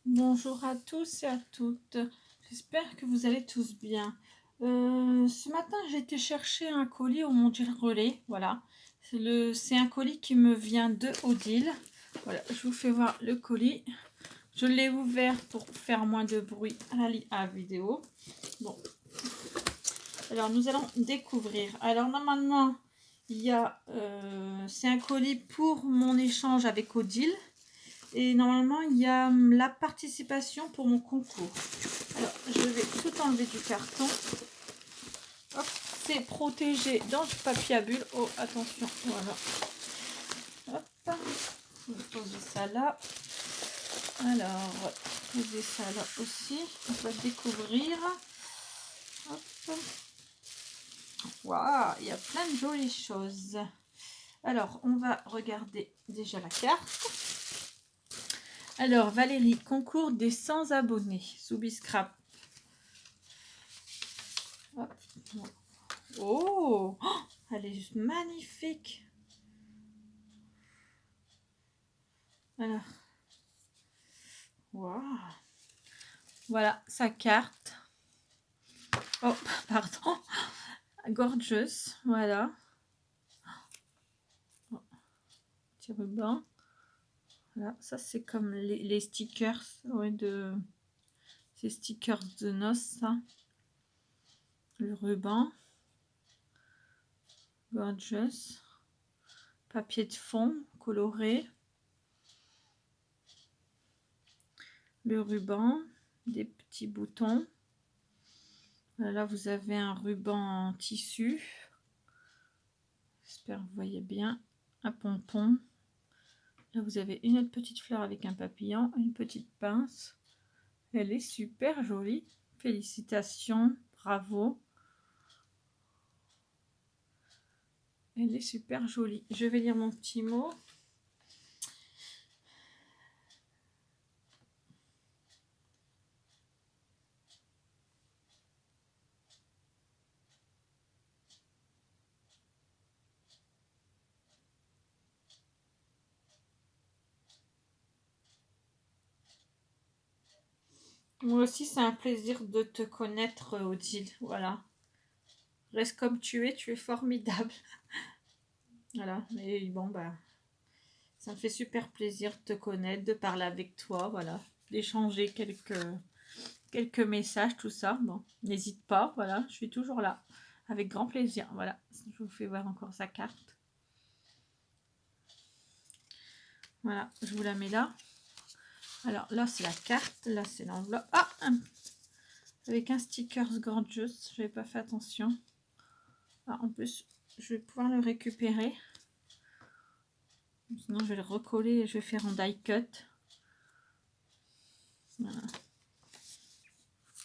Bonjour à tous et à toutes. J'espère que vous allez tous bien. Ce matin, j'ai été chercher un colis au Mondial Relais. Voilà. C'est un colis qui me vient de Odile. Voilà, je vous fais voir le colis. Je l'ai ouvert pour faire moins de bruit à la vidéo. Bon. Alors, nous allons découvrir. Alors, normalement, c'est un colis pour mon échange avec Odile. Et normalement, il y a la participation pour mon concours. Alors, je vais tout enlever du carton. Hop, c'est protégé dans du papier à bulles. Oh, attention, voilà. Hop, je vais poser ça là. Alors, poser ça là aussi. On va découvrir. Hop. Waouh, il y a plein de jolies choses. Alors, on va regarder déjà la carte. Alors, Valérie, concours des 100 abonnés. Soubiscrap. Hop. Oh, elle est juste magnifique. Alors, waouh. Voilà sa carte. Oh, pardon. Gorgeous. Voilà. Oh, petit ruban. Voilà, ça c'est comme les stickers. Ouais, ces stickers de noces, ça. Le ruban. Gorgeous. Papier de fond coloré. Le ruban. Des petits boutons. Là, vous avez un ruban en tissu. J'espère que vous voyez bien. Un pompon. Là, vous avez une autre petite fleur avec un papillon, une petite pince. Elle est super jolie. Félicitations, bravo. Elle est super jolie. Je vais lire mon petit mot. Moi aussi, c'est un plaisir de te connaître, Odile. Voilà. Reste comme tu es formidable. Voilà. Et bon, bah, ça me fait super plaisir de te connaître, de parler avec toi. Voilà. D'échanger quelques messages, tout ça. Bon, n'hésite pas. Voilà. Je suis toujours là. Avec grand plaisir. Voilà. Je vous fais voir encore sa carte. Voilà. Je vous la mets là. Alors là, c'est la carte. Là, c'est l'enveloppe. Ah, avec un sticker gorgeous. Je n'avais pas fait attention. Ah, en plus, je vais pouvoir le récupérer. Sinon, je vais le recoller et je vais faire en die cut. Voilà.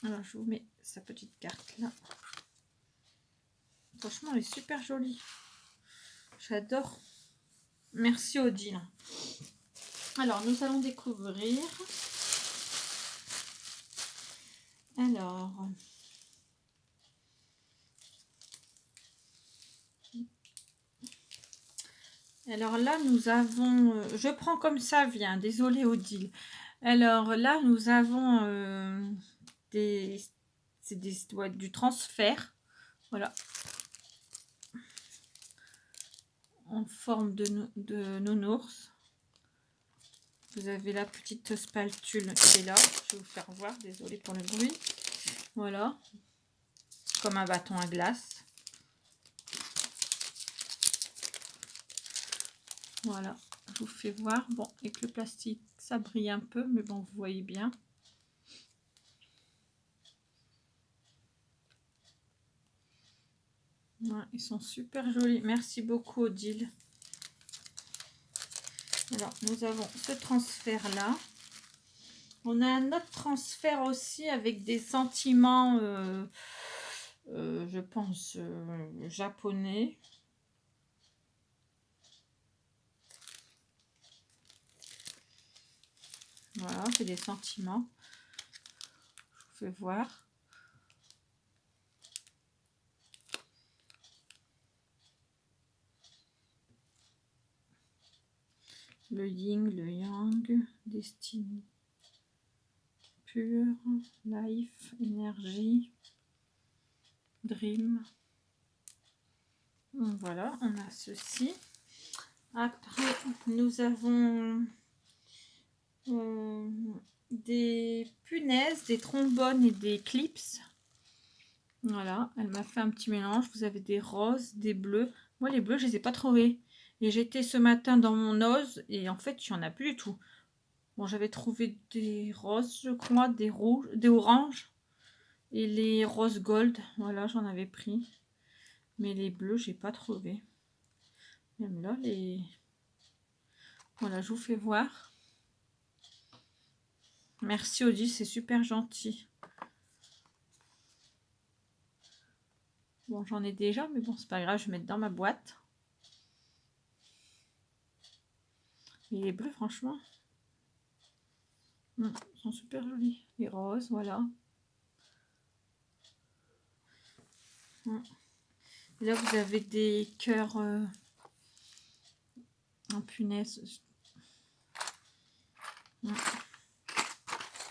Alors, je vous mets sa petite carte là. Franchement, elle est super jolie. J'adore. Merci Odile. Alors, nous allons découvrir. Alors là, nous avons... je prends comme ça vient. Désolée Odile. Alors là, nous avons du transfert. Voilà. En forme de nounours. Vous avez la petite spatule qui est là. Je vais vous faire voir. Désolée pour le bruit. Voilà. Comme un bâton à glace. Voilà. Je vous fais voir. Bon, avec le plastique, ça brille un peu. Mais bon, vous voyez bien. Ouais, ils sont super jolis. Merci beaucoup, Odile. Alors, nous avons ce transfert-là. On a un autre transfert aussi avec des sentiments, je pense, japonais. Voilà, c'est des sentiments. Je vous fais voir. Le yin, le yang, destiny. Pure, Life, Énergie, Dream. Voilà, on a ceci. Après, nous avons des punaises, des trombones et des clips. Voilà, elle m'a fait un petit mélange. Vous avez des roses, des bleus. Moi, les bleus, je les ai pas trouvés. Et j'étais ce matin dans mon ose et en fait, il n'y en a plus du tout. Bon, j'avais trouvé des roses, je crois, des rouges, des oranges et les roses gold. Voilà, j'en avais pris. Mais les bleus, j'ai pas trouvé. Même là, les... Voilà, je vous fais voir. Merci Odile, c'est super gentil. Bon, j'en ai déjà, mais bon, c'est pas grave, je vais mettre dans ma boîte. Et les bleus, franchement, ils sont super jolis. Les roses, voilà. Et là, vous avez des cœurs en punaise.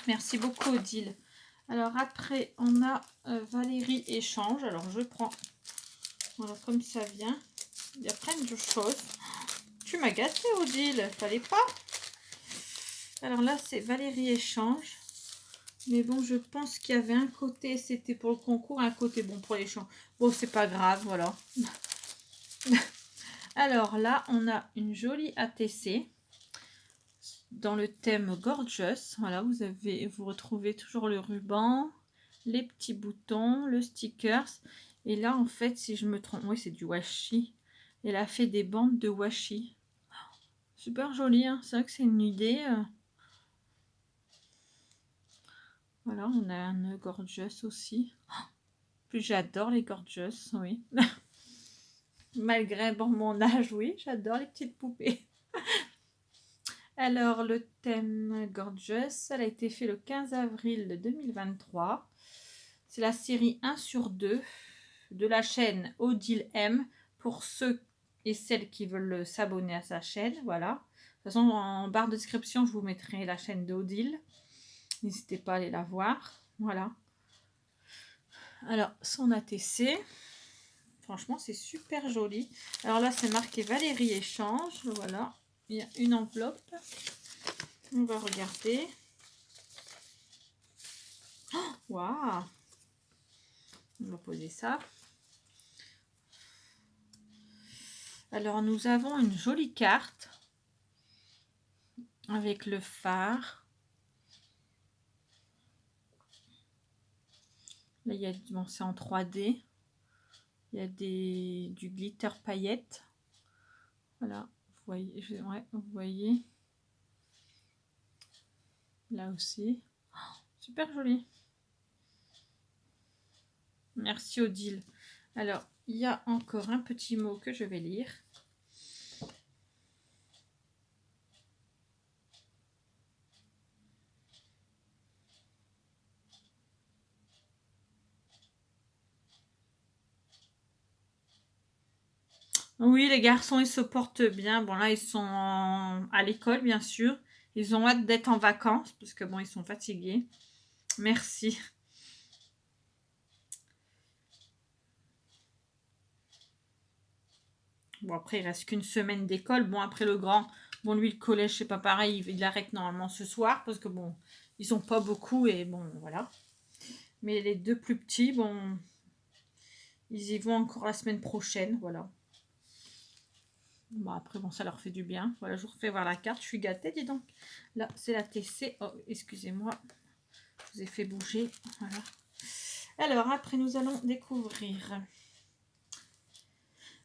Merci beaucoup, Odile. Alors, après, on a Valérie Échange. Alors, je prends, voilà, comme ça vient. Il y a plein de choses. Tu m'as gâté, Odile. Fallait pas. Alors là, c'est Valérie Échange. Mais bon, je pense qu'il y avait un côté, c'était pour le concours, un côté bon pour l'échange. Bon, c'est pas grave, voilà. Alors là, on a une jolie ATC dans le thème Gorgeous. Voilà, vous retrouvez toujours le ruban, les petits boutons, le stickers. Et là, en fait, si je me trompe, oui, c'est du washi. Elle a fait des bandes de washi. Super joli, hein. C'est vrai que c'est une idée. Voilà, on a un Gorgeous aussi. Puis j'adore les Gorgeous, oui. Malgré bon, mon âge, oui, j'adore les petites poupées. Alors, le thème Gorgeous, elle a été fait le 15 avril 2023. C'est la série 1 sur 2 de la chaîne Odile M pour ceux et celles qui veulent s'abonner à sa chaîne. Voilà. De toute façon, en barre de description, je vous mettrai la chaîne d'Odile. N'hésitez pas à aller la voir. Voilà. Alors, son ATC. Franchement, c'est super joli. Alors là, c'est marqué Valérie Échange. Voilà. Il y a une enveloppe. On va regarder. Waouh! On va poser ça. Alors, nous avons une jolie carte avec le phare. Là, il y a, bon, c'est en 3D. Il y a du glitter paillettes. Voilà, vous voyez, ouais, vous voyez. Là aussi. Super joli. Merci Odile. Alors, il y a encore un petit mot que je vais lire. Oui, les garçons, ils se portent bien. Bon, là, ils sont à l'école, bien sûr. Ils ont hâte d'être en vacances, parce que bon, ils sont fatigués. Merci. Bon, après, il reste qu'une semaine d'école. Bon, après le grand, bon, lui, le collège, c'est pas pareil. Il arrête normalement ce soir, parce que bon, ils sont pas beaucoup, et bon, voilà. Mais les deux plus petits, bon, ils y vont encore la semaine prochaine, voilà. Bon, après, bon, ça leur fait du bien. Voilà, je vous refais voir la carte. Je suis gâtée, dis donc. Là, c'est la TC. Oh, excusez-moi. Je vous ai fait bouger. Voilà. Alors, après, nous allons découvrir.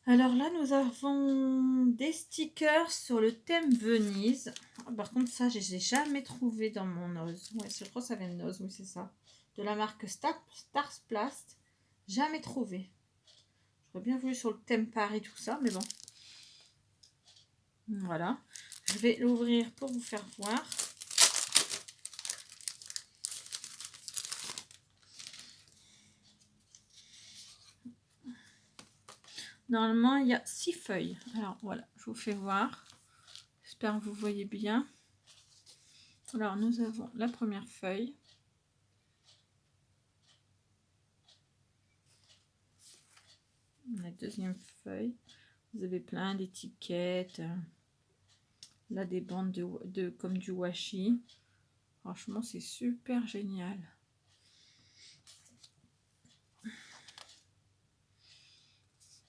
Alors là, nous avons des stickers sur le thème Venise. Par contre, ça, je ne les ai jamais trouvé dans mon Nose. Ouais, je crois que ça vient de Nose, oui, c'est ça. De la marque Stars Plast. Jamais trouvé. J'aurais bien voulu sur le thème Paris, tout ça, mais bon. Voilà. Je vais l'ouvrir pour vous faire voir. Normalement, il y a 6 feuilles. Alors, voilà, je vous fais voir. J'espère que vous voyez bien. Alors, nous avons la première feuille. La deuxième feuille, vous avez plein d'étiquettes. Là, des bandes comme du washi. Franchement, c'est super génial.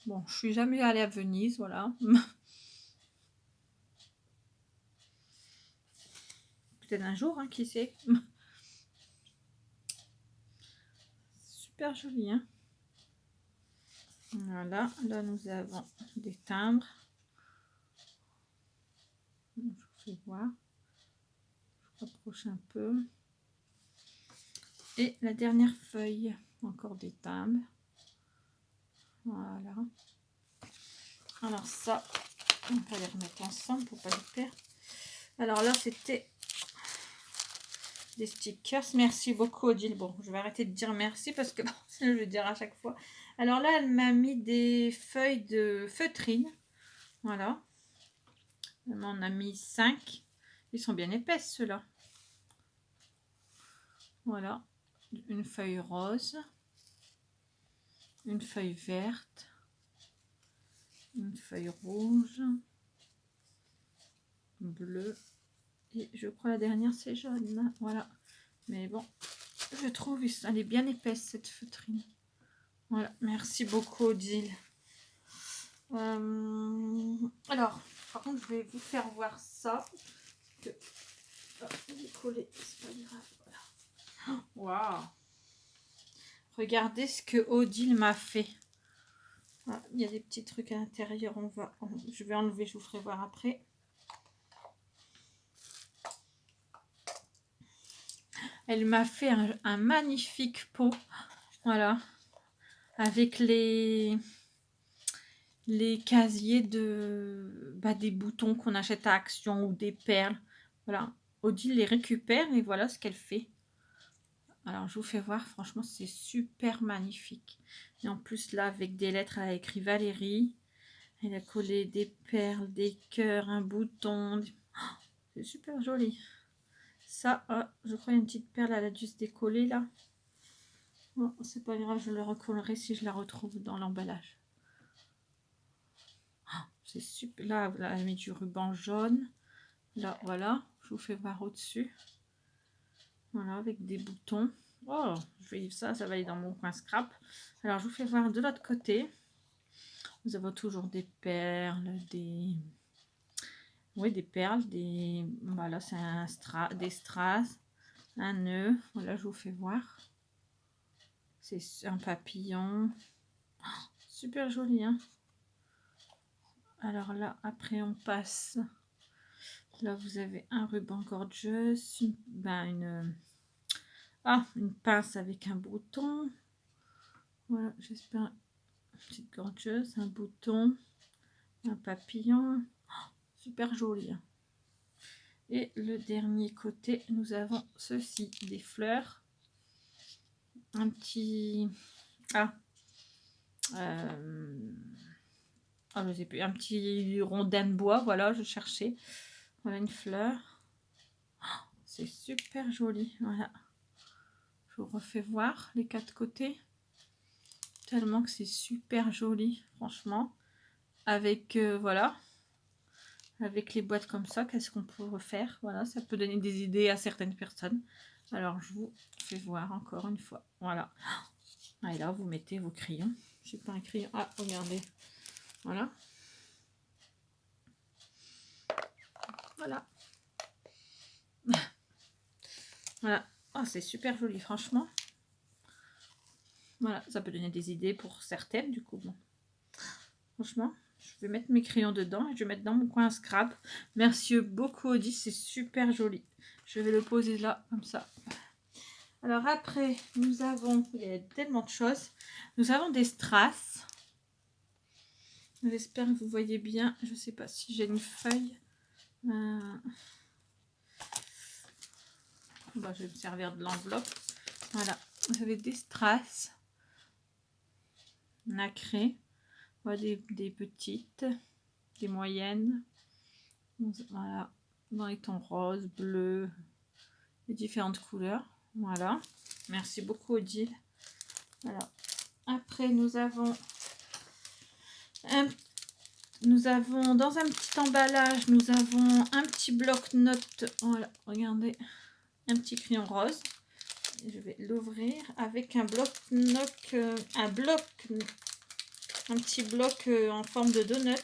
Bon, je suis jamais allée à Venise, voilà. Peut-être un jour, hein, qui sait. Super joli, hein. Voilà, là nous avons des timbres. Je vous fais voir. Je rapproche un peu. Et la dernière feuille, encore des timbres. Voilà. Alors ça, on va les remettre ensemble pour pas les perdre. Alors là, c'était des stickers. Merci beaucoup, Odile. Bon, je vais arrêter de dire merci parce que bon, je vais le dire à chaque fois. Alors là, elle m'a mis des feuilles de feutrine. Voilà. Elle m'en a mis 5. Ils sont bien épaisses, ceux-là. Voilà. Une feuille rose. Une feuille verte. Une feuille rouge. Bleu. Et je crois la dernière, c'est jaune. Voilà. Mais bon, je trouve qu'elle est bien épaisse, cette feutrine. Voilà. Merci beaucoup, Odile. Alors, par contre, je vais vous faire voir ça. Que... Oh, il est collé, c'est pas grave. Voilà. Waouh! Regardez ce que Odile m'a fait. Ah, il y a des petits trucs à l'intérieur. Je vais enlever, je vous ferai voir après. Elle m'a fait un magnifique pot. Voilà. Avec les casiers des boutons qu'on achète à Action ou des perles. Voilà. Odile les récupère et voilà ce qu'elle fait. Alors je vous fais voir, franchement c'est super magnifique. Et en plus là avec des lettres, elle a écrit Valérie. Elle a collé des perles, des cœurs, un bouton. Oh, c'est super joli. Ça, oh, je crois une petite perle, elle a dû se décoller là. Bon, c'est pas grave, je le recollerai si je la retrouve dans l'emballage. C'est super. Là, elle a mis du ruban jaune. Là, voilà. Je vous fais voir au-dessus. Voilà, avec des boutons. Oh, je vais ça va aller dans mon coin scrap. Alors, je vous fais voir de l'autre côté. Vous avez toujours des perles, oui, des perles, voilà, c'est des strass, un nœud. Voilà, je vous fais voir. C'est un papillon. Oh, super joli, hein. Alors là, après, on passe. Là, vous avez un ruban gorgeous, une pince avec un bouton. Voilà, j'espère. Une petite gorgeous, un bouton, un papillon. Oh, super joli. Et le dernier côté, nous avons ceci, des fleurs. Un petit... je sais plus, un petit rondin de bois, voilà, je cherchais. Voilà une fleur. Oh, c'est super joli, voilà. Je vous refais voir les 4 côtés. Tellement que c'est super joli, franchement. Avec, voilà. Avec les boîtes comme ça, qu'est-ce qu'on peut refaire? Voilà, ça peut donner des idées à certaines personnes. Alors, je vous fais voir encore une fois. Voilà. Et là, vous mettez vos crayons. Je sais pas un crayon. Ah, regardez. Voilà. Voilà. Voilà. Oh, c'est super joli, franchement. Voilà, ça peut donner des idées pour certaines, du coup. Bon. Franchement, je vais mettre mes crayons dedans et je vais mettre dans mon coin scrap. Merci beaucoup, Audi, c'est super joli. Je vais le poser là, comme ça. Alors après, nous avons, il y a tellement de choses. Nous avons des strass. J'espère que vous voyez bien. Je ne sais pas si j'ai une feuille. Bah, je vais me servir de l'enveloppe. Voilà, vous avez des strass nacrées. Voilà, des petites, des moyennes. Voilà, dans les tons roses, bleus, les différentes couleurs. Voilà, merci beaucoup, Odile. Alors, après, nous avons Nous avons dans un petit emballage, nous avons un petit bloc-notes. Voilà, regardez, un petit crayon rose. Je vais l'ouvrir avec un bloc-notes, un petit bloc en forme de donut.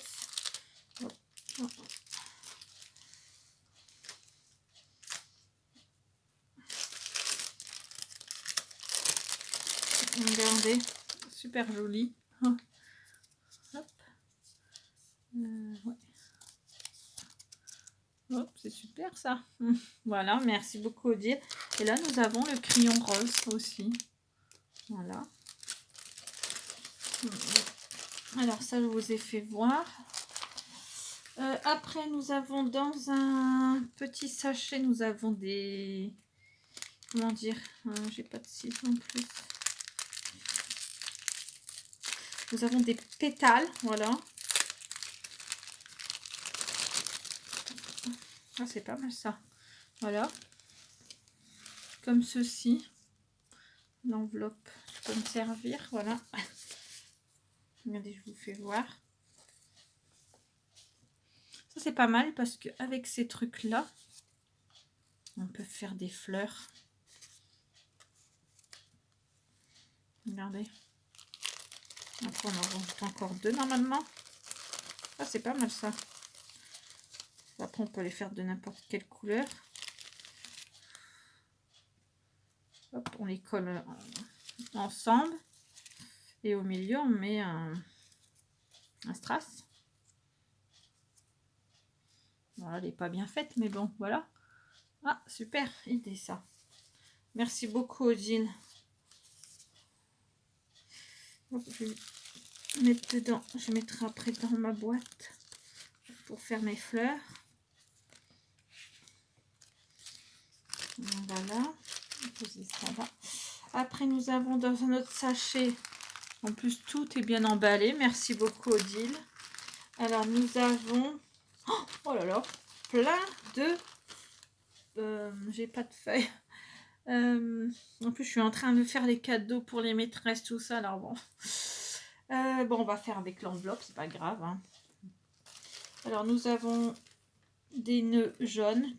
Regardez, super joli. Hop. Ouais. Hop, c'est super ça. Voilà, merci beaucoup Odile. Et là, nous avons le crayon rose aussi. Voilà. Alors ça, je vous ai fait voir. Après, nous avons dans un petit sachet, nous avons des... Comment dire, j'ai pas de site non plus. Nous avons des pétales, voilà. Ah, c'est pas mal ça. Voilà. Comme ceci. L'enveloppe peut me servir, voilà. Regardez, je vous fais voir. Ça, c'est pas mal parce qu'avec ces trucs-là, on peut faire des fleurs. Regardez. Après, on en rajoute encore deux normalement. Ah, c'est pas mal ça. Après, on peut les faire de n'importe quelle couleur. Hop, on les colle ensemble. Et au milieu, on met un strass. Voilà, elle n'est pas bien faite, mais bon, voilà. Ah, super idée ça. Merci beaucoup, Odile. Hop, je vais mettre dedans. Je mettrai après dans ma boîte pour faire mes fleurs. Voilà. Poser ça là. Après, nous avons dans un autre sachet. En plus, tout est bien emballé. Merci beaucoup, Odile. Alors, nous avons... Oh là là, plein de... j'ai pas de feuilles. En plus, je suis en train de faire les cadeaux pour les maîtresses, tout ça. Alors bon, bon, on va faire avec l'enveloppe, c'est pas grave. Hein. Alors, nous avons des nœuds jaunes.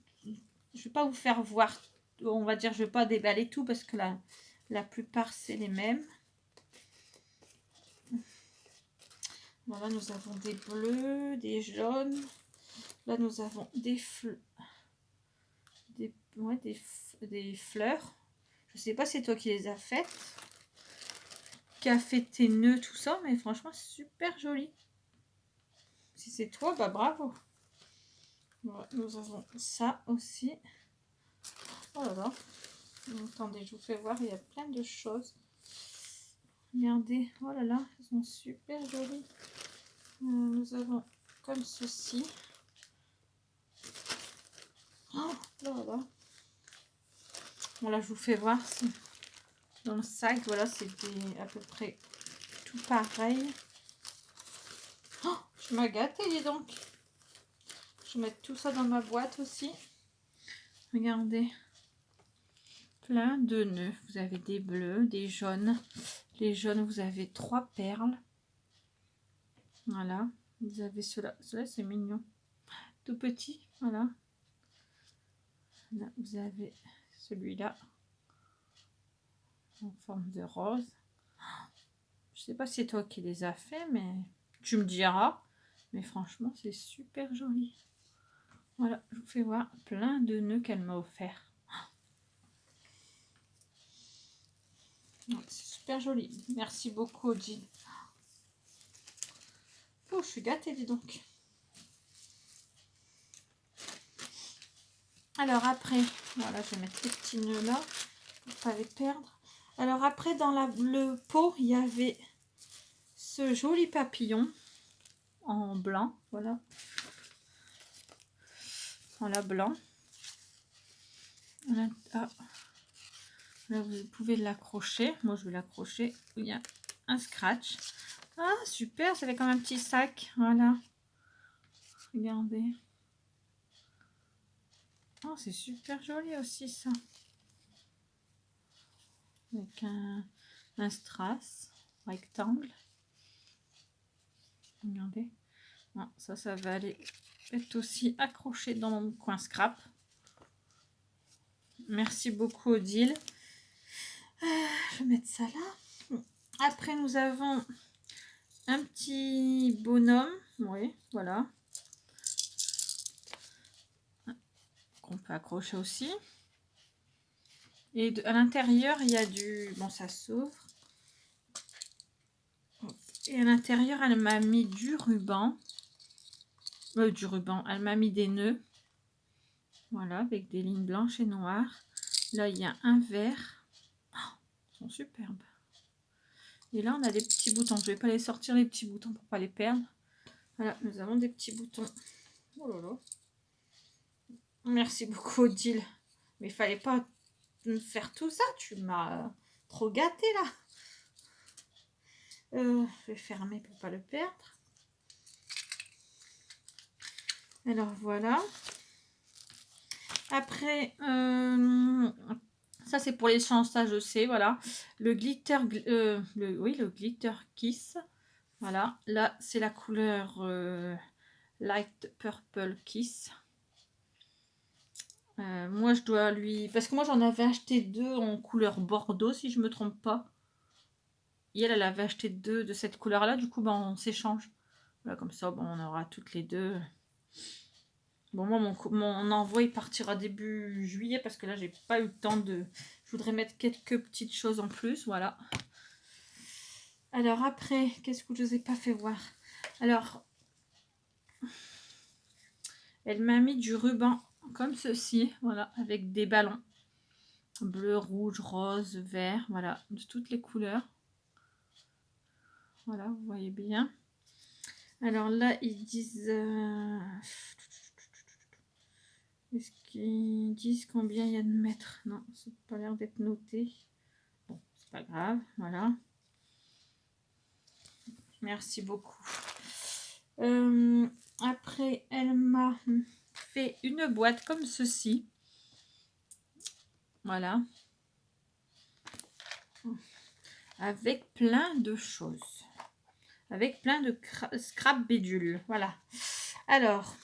Je vais pas vous faire voir. On va dire, je vais pas déballer tout parce que la plupart c'est les mêmes. Voilà, nous avons des bleus, des jaunes. Là, nous avons des des fleurs. Je sais pas si c'est toi qui les as faites. Qui a fait tes nœuds, tout ça. Mais franchement, super joli. Si c'est toi, bah bravo. Voilà, nous avons ça aussi. Oh là là. Attendez, je vous fais voir. Il y a plein de choses. Regardez. Oh là là. Ils sont super jolis. Nous avons comme ceci. Oh là là. Voilà, je vous fais voir. Dans le sac, voilà, c'était à peu près tout pareil. Oh, je m'ai gâtée, dis donc. Je vais mettre tout ça dans ma boîte aussi. Regardez. Plein de nœuds. Vous avez des bleus, des jaunes. Les jaunes, vous avez 3 perles. Voilà. Vous avez cela. Cela, c'est mignon. Tout petit. Voilà. Là, vous avez celui-là. En forme de rose. Je sais pas si c'est toi qui les as fait, mais tu me diras. Mais franchement, c'est super joli. Voilà, je vous fais voir plein de nœuds qu'elle m'a offert. C'est super joli. Merci beaucoup, Odile. Oh, je suis gâtée, dis donc. Alors après, voilà, je vais mettre les petits nœuds là pour pas les perdre. Alors après, dans le pot, il y avait ce joli papillon en blanc, voilà. Voilà, blanc. Là, ah. Là, vous pouvez l'accrocher. Moi, je vais l'accrocher. Il y a un scratch. Ah, super, ça fait comme un petit sac. Voilà. Regardez. Oh, c'est super joli aussi, ça. Avec un strass rectangle. Regardez. Non, ça va aller être aussi accroché dans mon coin scrap. Merci beaucoup, Odile. Je vais mettre ça là. Après, nous avons un petit bonhomme. Oui, voilà. Qu'on peut accrocher aussi. Et à l'intérieur, il y a du... Bon, ça s'ouvre. Et à l'intérieur, elle m'a mis du ruban. Elle m'a mis des nœuds. Voilà, avec des lignes blanches et noires. Là, il y a un vert. Oh, ils sont superbes. Et là, on a des petits boutons. Je ne vais pas les sortir, les petits boutons, pour ne pas les perdre. Voilà, nous avons des petits boutons. Oh là là. Merci beaucoup, Odile. Mais il fallait pas me faire tout ça. Tu m'as trop gâté là. Je vais fermer pour pas le perdre. Alors voilà. Après, ça c'est pour l'échange, ça je sais, voilà. Le glitter, le glitter kiss. Voilà, là c'est la couleur light purple kiss. Moi je dois lui, parce que moi j'en avais acheté 2 en couleur bordeaux si je me trompe pas. Et elle avait acheté 2 de cette couleur là, du coup ben, on s'échange. Voilà, comme ça bon, on aura toutes les 2. Bon, moi, mon envoi, il partira début juillet parce que là, j'ai pas eu le temps de... Je voudrais mettre quelques petites choses en plus, voilà. Alors, après, qu'est-ce que je vous ai pas fait voir? Alors, elle m'a mis du ruban comme ceci, voilà, avec des ballons. Bleu, rouge, rose, vert, voilà, de toutes les couleurs. Voilà, vous voyez bien. Alors là, ils disent... Est-ce qu'ils disent combien il y a de mètres? Non, ça n'a pas l'air d'être noté. Bon, c'est pas grave, voilà. Merci beaucoup. Après, elle m'a fait une boîte comme ceci. Voilà. Avec plein de choses. Avec plein de scrap bidules. Voilà. Alors,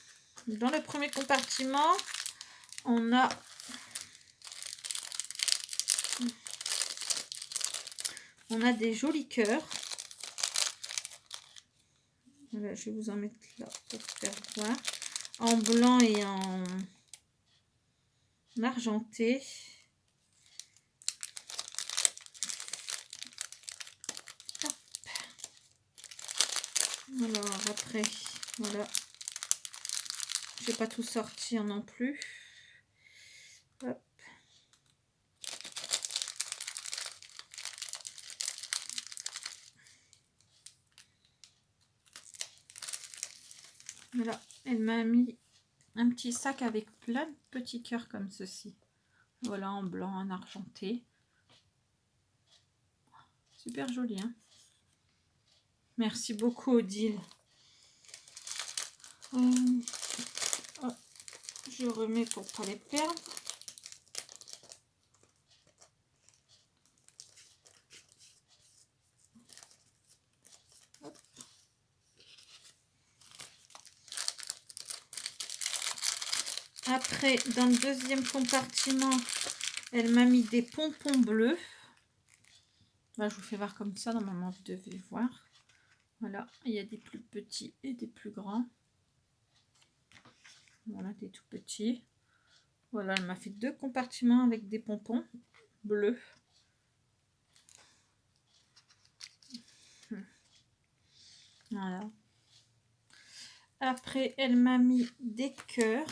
dans le premier compartiment, on a... des jolis cœurs. Voilà, je vais vous en mettre là pour faire voir. En blanc et en argenté. Hop. Alors après, voilà. Je vais pas tout sortir non plus. Hop. Voilà, elle m'a mis un petit sac avec plein de petits cœurs comme ceci. Voilà, en blanc, en argenté. Super joli, hein. Merci beaucoup, Odile. Oh, je remets pour pas les perdre. Hop. Après, dans le deuxième compartiment, elle m'a mis des pompons bleus. Là, je vous fais voir comme ça. Normalement, vous devez voir. Voilà, il y a des plus petits et des plus grands. Voilà, des tout petits. Voilà, elle m'a fait 2 compartiments avec des pompons bleus. Voilà. Après, elle m'a mis des cœurs.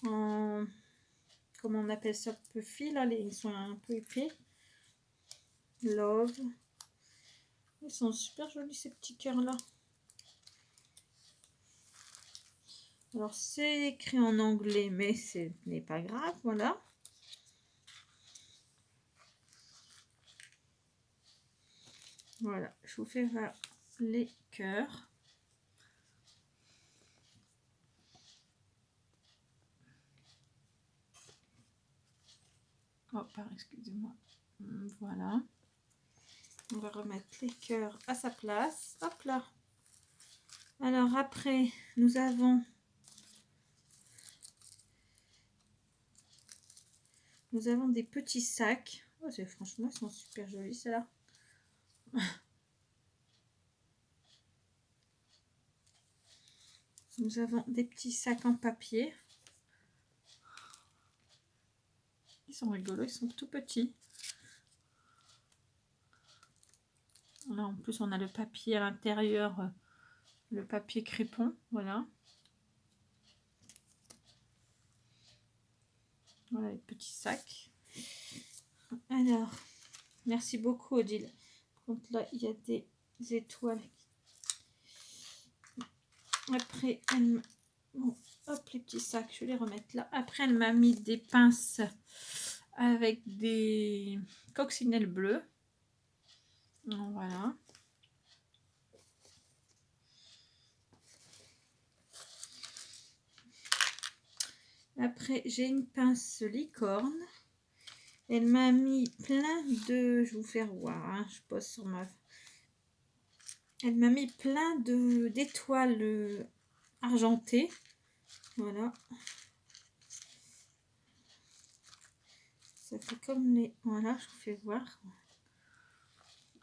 En... Comment on appelle ça? Puffy, là, ils sont un peu épais. Love. Ils sont super jolis, ces petits cœurs-là. Alors, c'est écrit en anglais, mais ce n'est pas grave, voilà. Voilà, je vous fais voir les cœurs. Oh, pardon, excusez-moi. Voilà. On va remettre les cœurs à sa place. Hop là. Alors après, nous avons des petits sacs. Oh, franchement, ils sont super jolis, ceux-là. Nous avons des petits sacs en papier. Ils sont rigolos, ils sont tout petits. Là, en plus, on a le papier à l'intérieur, le papier crépon, voilà. Voilà les petits sacs. Alors, merci beaucoup, Odile. Donc là, il y a des étoiles. Après, bon, hop, les petits sacs, je vais les remettre là. Après, elle m'a mis des pinces avec des coccinelles bleues. Voilà. Après, j'ai une pince licorne. Elle m'a mis plein de... Je vais vous faire voir, hein, je pose sur ma... Elle m'a mis plein d'étoiles argentées. Voilà. Ça fait comme les... Voilà, je vous fais voir.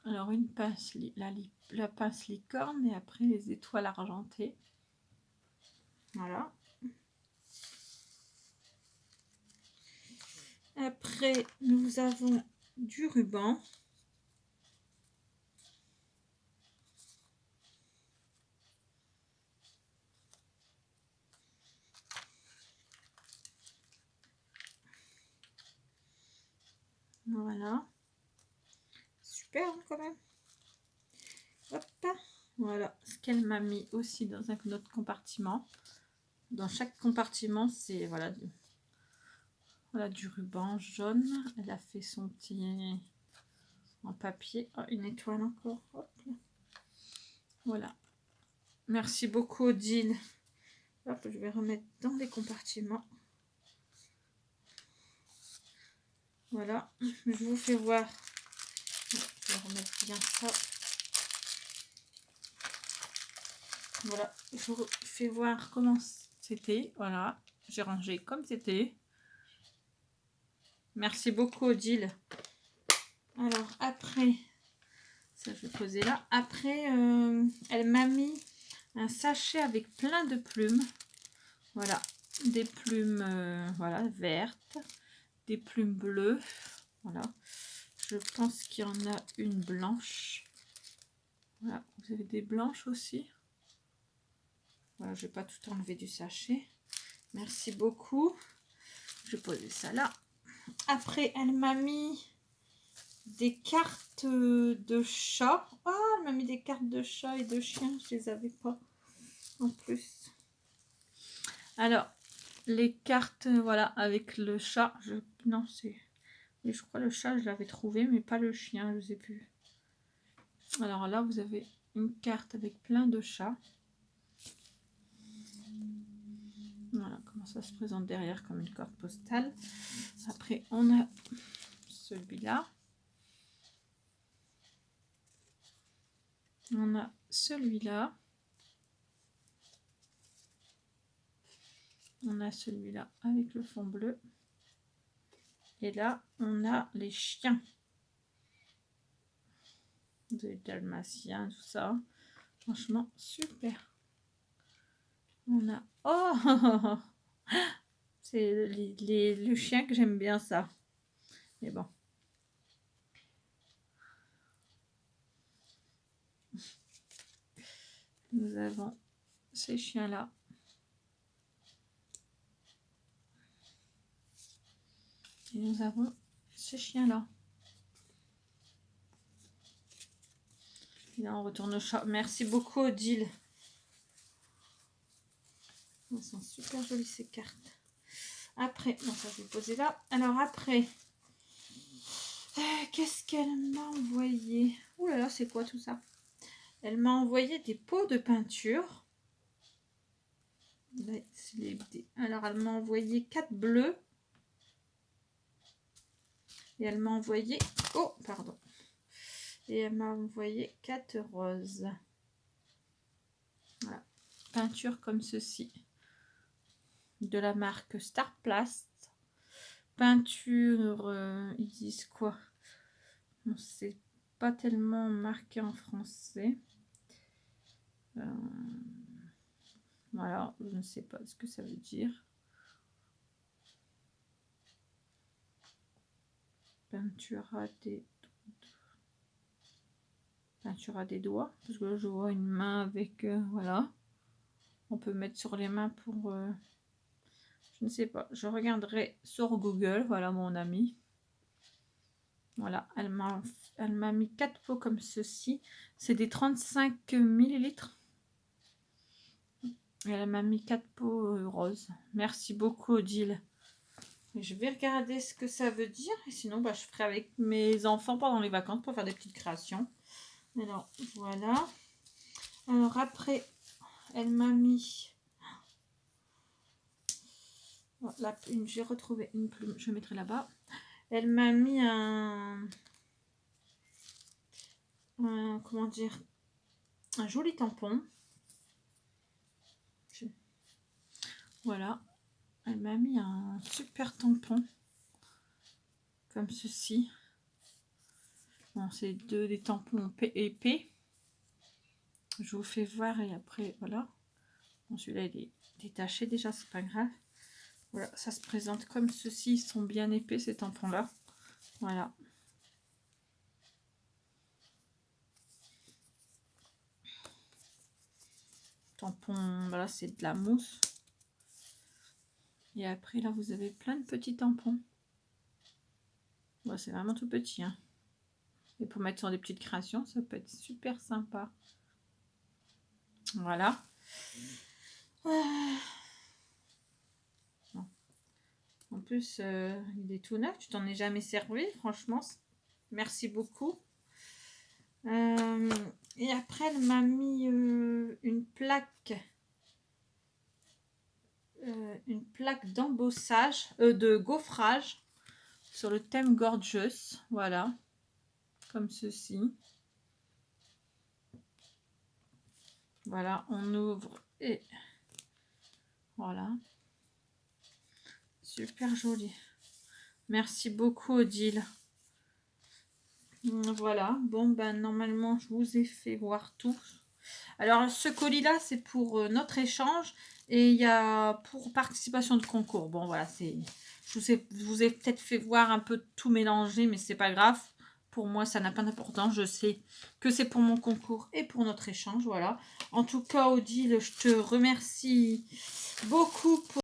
Alors, une pince, la pince licorne et après les étoiles argentées. Voilà. Après, nous avons du ruban. Voilà. Super hein, quand même. Hop. Voilà ce qu'elle m'a mis aussi dans un autre compartiment. Dans chaque compartiment, c'est voilà, du ruban jaune. Elle a fait son petit en papier. Oh, une étoile encore. Hop là. Voilà. Merci beaucoup, Odile. Hop, je vais remettre dans les compartiments. Voilà. Je vous fais voir. Je vais remettre bien ça. Voilà. Je vous fais voir comment c'était. Voilà. J'ai rangé comme c'était. Merci beaucoup, Odile. Alors, après, ça je vais poser là. Après, elle m'a mis un sachet avec plein de plumes. Voilà. Des plumes voilà, vertes. Des plumes bleues. Voilà. Je pense qu'il y en a une blanche. Voilà. Vous avez des blanches aussi. Voilà, je vais pas tout enlever du sachet. Merci beaucoup. Je vais poser ça là. Après, elle m'a mis des cartes de chat. Ah, elle m'a mis des cartes de chat et de chien. Je les avais pas en plus. Alors, les cartes, voilà, avec le chat. Non, c'est... Je crois le chat, je l'avais trouvé, mais pas le chien, je sais plus. Alors là, vous avez une carte avec plein de chats. Voilà comment ça se présente derrière comme une carte postale. Après, on a celui-là. On a celui-là. On a celui-là avec le fond bleu. Et là, on a les chiens. Des dalmatiens, tout ça. Franchement, super. On a... Oh c'est le chien que j'aime bien ça. Mais bon. Nous avons ces chiens-là. Et nous avons ces chiens-là. Et là, on retourne au chat. Merci beaucoup, Odile. Elles sont super jolies, ces cartes. Après, bon, ça, je vais poser là. Alors, après, qu'est-ce qu'elle m'a envoyé? Ouh là là, c'est quoi tout ça? Elle m'a envoyé des pots de peinture. Alors, elle m'a envoyé 4 bleus. Et elle m'a envoyé... Oh, pardon. Et elle m'a envoyé 4 roses. Voilà. Peinture comme ceci. De la marque Star Plast. Peinture, ils disent quoi? Bon, c'est pas tellement marqué en français. Voilà, je ne sais pas ce que ça veut dire. Peinture à des doigts, parce que là, je vois une main avec, voilà. On peut mettre sur les mains pour... je ne sais pas, je regarderai sur Google, voilà mon ami. Voilà, elle m'a mis 4 pots comme ceci. C'est des 35 millilitres. Et elle m'a mis 4 pots roses. Merci beaucoup, Odile. Je vais regarder ce que ça veut dire. Et sinon, bah, je ferai avec mes enfants pendant les vacances pour faire des petites créations. Alors, voilà. Alors, après, elle m'a mis... j'ai retrouvé une plume. Je mettrai là-bas. Elle m'a mis comment dire, un joli tampon. Voilà, elle m'a mis un super tampon comme ceci. Bon, c'est des tampons épais. Je vous fais voir et après voilà. Bon, celui-là il est détaché déjà, c'est pas grave. Voilà, ça se présente comme ceci. Ils sont bien épais ces tampons là. Voilà. Tampon, voilà, c'est de la mousse. Et après là, vous avez plein de petits tampons. Bon, c'est vraiment tout petit, hein. Et pour mettre sur des petites créations, ça peut être super sympa. Voilà. En plus, il est tout neuf. Tu t'en es jamais servi, franchement. Merci beaucoup. Et après, elle m'a mis une plaque d'embossage, de gaufrage sur le thème Gorgeous. Voilà, comme ceci. Voilà, on ouvre et voilà. Super joli. Merci beaucoup, Odile. Voilà, bon, ben normalement, je vous ai fait voir tout. Alors, ce colis-là, c'est pour notre échange et il y a pour participation de concours. Bon, voilà, je vous ai peut-être fait voir un peu tout mélangé, mais c'est pas grave. Pour moi, ça n'a pas d'importance. Je sais que c'est pour mon concours et pour notre échange. Voilà. En tout cas, Odile, je te remercie beaucoup pour